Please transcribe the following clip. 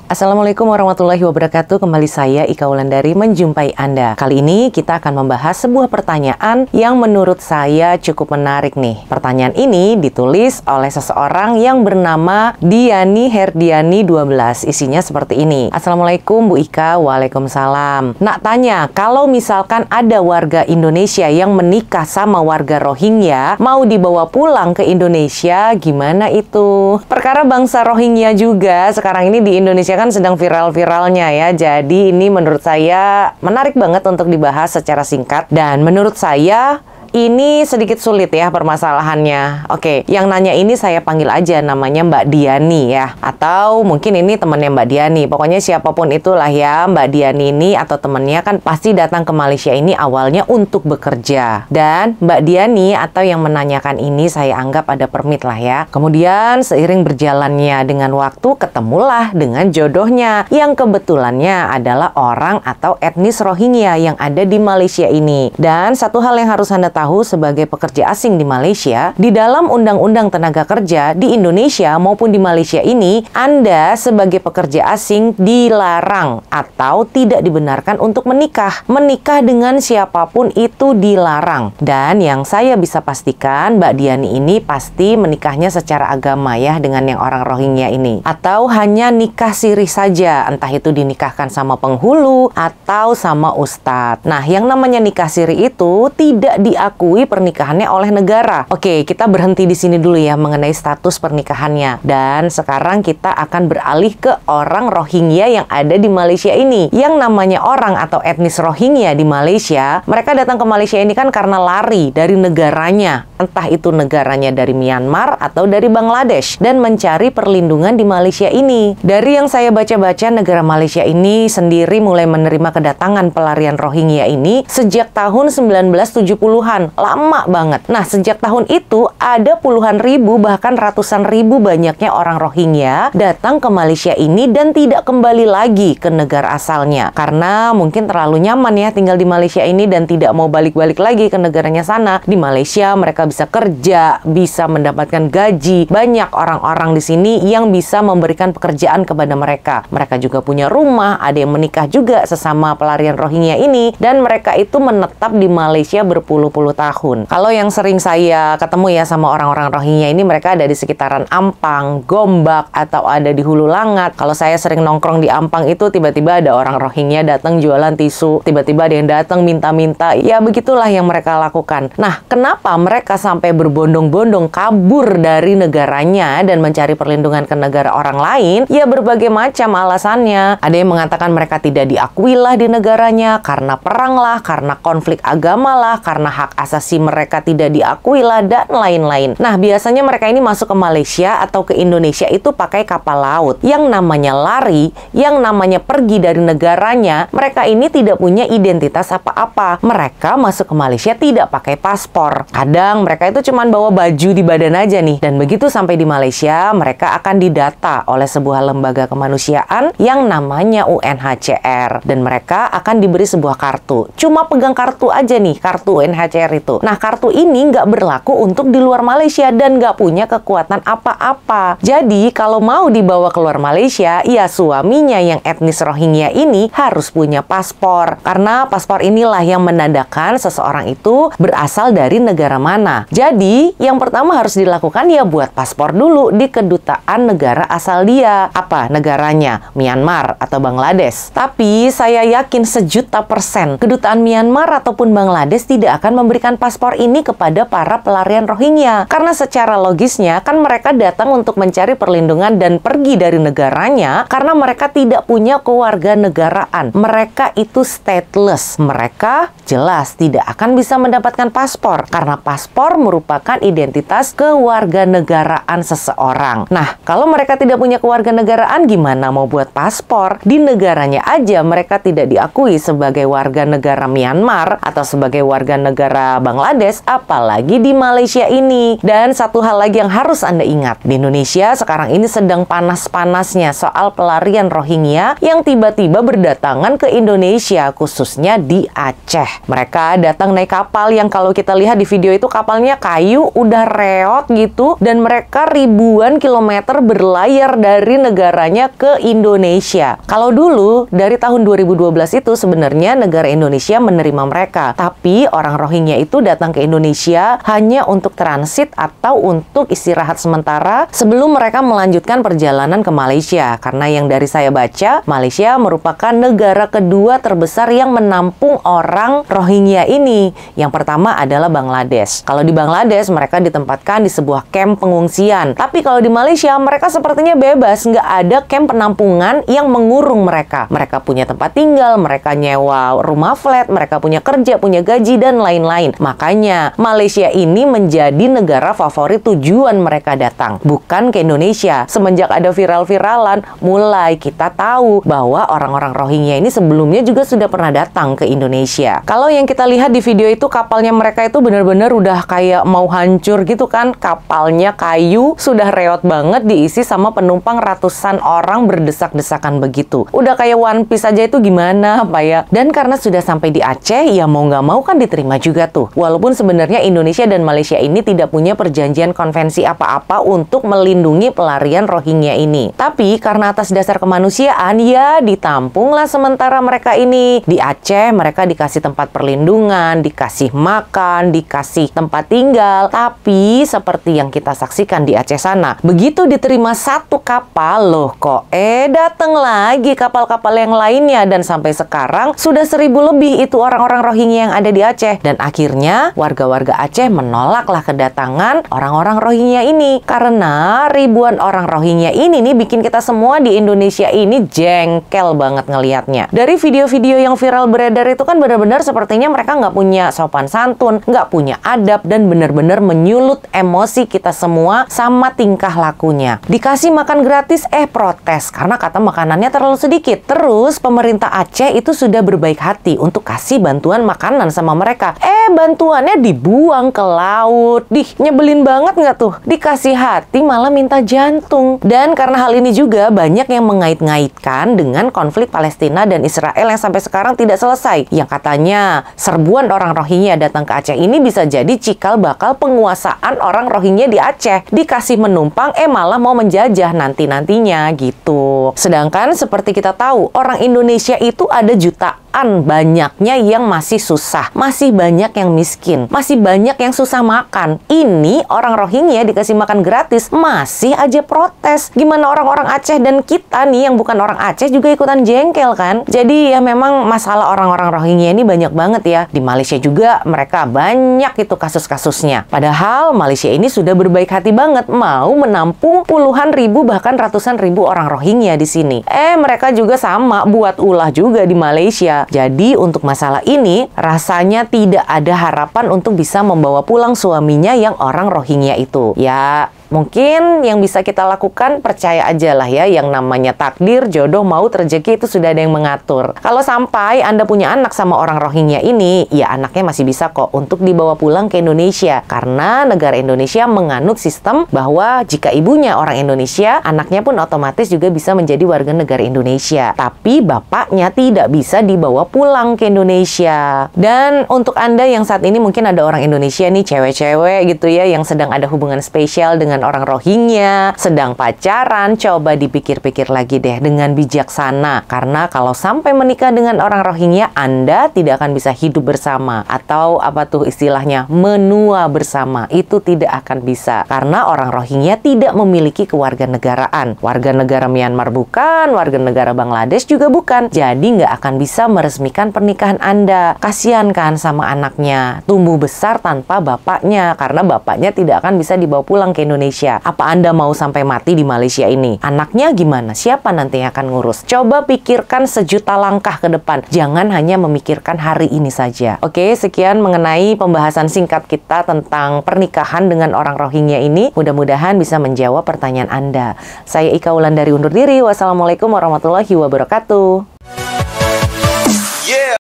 Assalamualaikum warahmatullahi wabarakatuh. Kembali saya Ika Wulandari menjumpai Anda. Kali ini kita akan membahas sebuah pertanyaan yang menurut saya cukup menarik nih. Pertanyaan ini ditulis oleh seseorang yang bernama Diani Herdiani 12. Isinya seperti ini. Assalamualaikum Bu Ika. Waalaikumsalam. Nak tanya, kalau misalkan ada warga Indonesia yang menikah sama warga Rohingya, mau dibawa pulang ke Indonesia, gimana itu? Perkara bangsa Rohingya juga sekarang ini di Indonesia kan sedang viral-viralnya ya. Jadi ini menurut saya menarik banget untuk dibahas secara singkat. Dan menurut saya ini sedikit sulit ya permasalahannya. Oke, yang nanya ini saya panggil aja namanya Mbak Diani ya. Atau mungkin ini temannya Mbak Diani. Pokoknya siapapun itulah ya, Mbak Diani ini atau temennya kan pasti datang ke Malaysia ini awalnya untuk bekerja. Dan Mbak Diani atau yang menanyakan ini saya anggap ada permit lah ya. Kemudian seiring berjalannya dengan waktu ketemulah dengan jodohnya yang kebetulannya adalah orang atau etnis Rohingya yang ada di Malaysia ini. Dan satu hal yang harus Anda tahu sebagai pekerja asing di Malaysia, di dalam Undang-Undang Tenaga Kerja di Indonesia maupun di Malaysia ini, Anda sebagai pekerja asing dilarang atau tidak dibenarkan untuk menikah. Menikah dengan siapapun itu dilarang. Dan yang saya bisa pastikan, Mbak Diani ini pasti menikahnya secara agama ya dengan yang orang Rohingya ini. Atau hanya nikah siri saja, entah itu dinikahkan sama penghulu atau sama ustadz. Nah, yang namanya nikah siri itu tidak diakui pernikahannya oleh negara. Oke, kita berhenti di sini dulu ya mengenai status pernikahannya. Dan sekarang kita akan beralih ke orang Rohingya yang ada di Malaysia ini. Yang namanya orang atau etnis Rohingya di Malaysia, mereka datang ke Malaysia ini kan karena lari dari negaranya. Entah itu negaranya dari Myanmar atau dari Bangladesh. Dan mencari perlindungan di Malaysia ini. Dari yang saya baca-baca, negara Malaysia ini sendiri mulai menerima kedatangan pelarian Rohingya ini sejak tahun 1970-an. Lama banget. Nah, sejak tahun itu ada puluhan ribu bahkan ratusan ribu banyaknya orang Rohingya datang ke Malaysia ini dan tidak kembali lagi ke negara asalnya. Karena mungkin terlalu nyaman ya tinggal di Malaysia ini dan tidak mau balik-balik lagi ke negaranya sana. Di Malaysia mereka bisa kerja, bisa mendapatkan gaji. Banyak orang-orang di sini yang bisa memberikan pekerjaan kepada mereka. Mereka juga punya rumah, ada yang menikah juga sesama pelarian Rohingya ini dan mereka itu menetap di Malaysia berpuluh-puluh tahun. Kalau yang sering saya ketemu ya sama orang-orang Rohingya ini, mereka ada di sekitaran Ampang, Gombak, atau ada di Hulu Langat. Kalau saya sering nongkrong di Ampang itu tiba-tiba ada orang Rohingya datang jualan tisu, tiba-tiba ada yang datang minta-minta. Ya begitulah yang mereka lakukan. Nah, kenapa mereka sampai berbondong-bondong kabur dari negaranya dan mencari perlindungan ke negara orang lain? Ya berbagai macam alasannya. Ada yang mengatakan mereka tidak diakui lah di negaranya karena perang lah, karena konflik agama lah, karena hak asasi mereka tidak diakui lah, dan lain-lain. Nah, biasanya mereka ini masuk ke Malaysia atau ke Indonesia itu pakai kapal laut. Yang namanya lari, yang namanya pergi dari negaranya, mereka ini tidak punya identitas apa-apa. Mereka masuk ke Malaysia tidak pakai paspor. Kadang mereka itu cuma bawa baju di badan aja nih. Dan begitu sampai di Malaysia, mereka akan didata oleh sebuah lembaga kemanusiaan yang namanya UNHCR. Dan mereka akan diberi sebuah kartu. Cuma pegang kartu aja nih, kartu UNHCR itu. Nah, kartu ini nggak berlaku untuk di luar Malaysia dan nggak punya kekuatan apa-apa. Jadi, kalau mau dibawa keluar Malaysia, ya suaminya yang etnis Rohingya ini harus punya paspor. Karena paspor inilah yang menandakan seseorang itu berasal dari negara mana. Jadi, yang pertama harus dilakukan ya buat paspor dulu di kedutaan negara asal dia. Apa negaranya? Myanmar atau Bangladesh. Tapi, saya yakin sejuta persen kedutaan Myanmar ataupun Bangladesh tidak akan memberikan paspor ini kepada para pelarian Rohingya. Karena secara logisnya kan mereka datang untuk mencari perlindungan dan pergi dari negaranya karena mereka tidak punya kewarganegaraan. Mereka itu stateless. Mereka jelas tidak akan bisa mendapatkan paspor karena paspor merupakan identitas kewarganegaraan seseorang. Nah, kalau mereka tidak punya kewarganegaraan, gimana mau buat paspor? Di negaranya aja mereka tidak diakui sebagai warga negara Myanmar atau sebagai warga negara Indonesia, Bangladesh, apalagi di Malaysia ini. Dan satu hal lagi yang harus Anda ingat, di Indonesia sekarang ini sedang panas-panasnya soal pelarian Rohingya yang tiba-tiba berdatangan ke Indonesia, khususnya di Aceh. Mereka datang naik kapal yang kalau kita lihat di video itu kapalnya kayu, udah reot gitu, dan mereka ribuan kilometer berlayar dari negaranya ke Indonesia. Kalau dulu dari tahun 2012 itu sebenarnya negara Indonesia menerima mereka, tapi orang Rohingya itu datang ke Indonesia hanya untuk transit atau untuk istirahat sementara sebelum mereka melanjutkan perjalanan ke Malaysia. Karena yang dari saya baca, Malaysia merupakan negara kedua terbesar yang menampung orang Rohingya ini. Yang pertama adalah Bangladesh. Kalau di Bangladesh mereka ditempatkan di sebuah camp pengungsian, tapi kalau di Malaysia mereka sepertinya bebas, nggak ada camp penampungan yang mengurung mereka. Mereka punya tempat tinggal, mereka nyewa rumah flat, mereka punya kerja, punya gaji, dan lain-lain. Makanya Malaysia ini menjadi negara favorit tujuan mereka datang, bukan ke Indonesia. Semenjak ada viral-viralan, mulai kita tahu bahwa orang-orang Rohingya ini sebelumnya juga sudah pernah datang ke Indonesia. Kalau yang kita lihat di video itu, kapalnya mereka itu benar-benar udah kayak mau hancur gitu kan. Kapalnya kayu, sudah reot banget, diisi sama penumpang ratusan orang berdesak-desakan begitu. Udah kayak One Piece aja, itu gimana Pak ya? Dan karena sudah sampai di Aceh, ya mau nggak mau kan diterima juga tuh. Walaupun sebenarnya Indonesia dan Malaysia ini tidak punya perjanjian konvensi apa-apa untuk melindungi pelarian Rohingya ini. Tapi karena atas dasar kemanusiaan, ya ditampunglah sementara mereka ini. Di Aceh mereka dikasih tempat perlindungan, dikasih makan, dikasih tempat tinggal. Tapi seperti yang kita saksikan di Aceh sana, begitu diterima satu kapal, loh kok datang lagi kapal-kapal yang lainnya, dan sampai sekarang sudah 1000 lebih itu orang-orang Rohingya yang ada di Aceh. Dan akhirnya warga-warga Aceh menolaklah kedatangan orang-orang Rohingya ini, karena ribuan orang Rohingya ini nih bikin kita semua di Indonesia ini jengkel banget ngelihatnya. Dari video-video yang viral beredar itu kan benar-benar sepertinya mereka nggak punya sopan santun, nggak punya adab, dan benar-benar menyulut emosi kita semua sama tingkah lakunya. Dikasih makan gratis, protes karena kata makanannya terlalu sedikit. Terus pemerintah Aceh itu sudah berbaik hati untuk kasih bantuan makanan sama mereka. Bantuannya dibuang ke laut. Nyebelin banget nggak tuh? Dikasih hati malah minta jantung. Dan karena hal ini juga banyak yang mengait-ngaitkan dengan konflik Palestina dan Israel yang sampai sekarang tidak selesai. Yang katanya serbuan orang Rohingya datang ke Aceh ini bisa jadi cikal bakal penguasaan orang Rohingya di Aceh. Dikasih menumpang, malah mau menjajah nanti-nantinya gitu. Sedangkan seperti kita tahu, orang Indonesia itu ada jutaan banyaknya yang masih susah, masih banyak yang miskin, masih banyak yang susah makan. Ini orang Rohingya dikasih makan gratis, masih aja protes. Gimana orang-orang Aceh dan kita nih yang bukan orang Aceh juga ikutan jengkel kan? Jadi ya memang masalah orang-orang Rohingya ini banyak banget ya. Di Malaysia juga mereka banyak itu kasus-kasusnya. Padahal Malaysia ini sudah berbaik hati banget, mau menampung puluhan ribu bahkan ratusan ribu orang Rohingya di sini. Mereka juga sama buat ulah juga di Malaysia. Jadi untuk masalah ini rasanya tidak ada harapan untuk bisa membawa pulang suaminya yang orang Rohingya itu. Ya mungkin yang bisa kita lakukan, percaya aja lah ya, yang namanya takdir, jodoh, maut, rezeki itu sudah ada yang mengatur. Kalau sampai Anda punya anak sama orang Rohingya ini, ya anaknya masih bisa kok untuk dibawa pulang ke Indonesia. Karena negara Indonesia menganut sistem bahwa jika ibunya orang Indonesia, anaknya pun otomatis juga bisa menjadi warga negara Indonesia. Tapi bapaknya tidak bisa dibawa pulang ke Indonesia. Dan untuk Anda yang saat ini mungkin ada orang Indonesia nih, cewek-cewek gitu ya, yang sedang ada hubungan spesial dengan orang Rohingya, sedang pacaran, coba dipikir-pikir lagi deh dengan bijaksana. Karena kalau sampai menikah dengan orang Rohingya, Anda tidak akan bisa hidup bersama. Atau apa tuh istilahnya, menua bersama. Itu tidak akan bisa. Karena orang Rohingya tidak memiliki kewarganegaraan. Warga negara Myanmar bukan, warga negara Bangladesh juga bukan. Jadi nggak akan bisa meresmikan pernikahan Anda. Kasihan kan sama anaknya, tumbuh besar tanpa bapaknya. Karena bapaknya tidak akan bisa dibawa pulang ke Indonesia. Apa Anda mau sampai mati di Malaysia ini? Anaknya gimana? Siapa nanti yang akan ngurus? Coba pikirkan sejuta langkah ke depan. Jangan hanya memikirkan hari ini saja. Oke, sekian mengenai pembahasan singkat kita tentang pernikahan dengan orang Rohingya ini. Mudah-mudahan bisa menjawab pertanyaan Anda. Saya Ika Wulandari undur diri. Wassalamualaikum warahmatullahi wabarakatuh.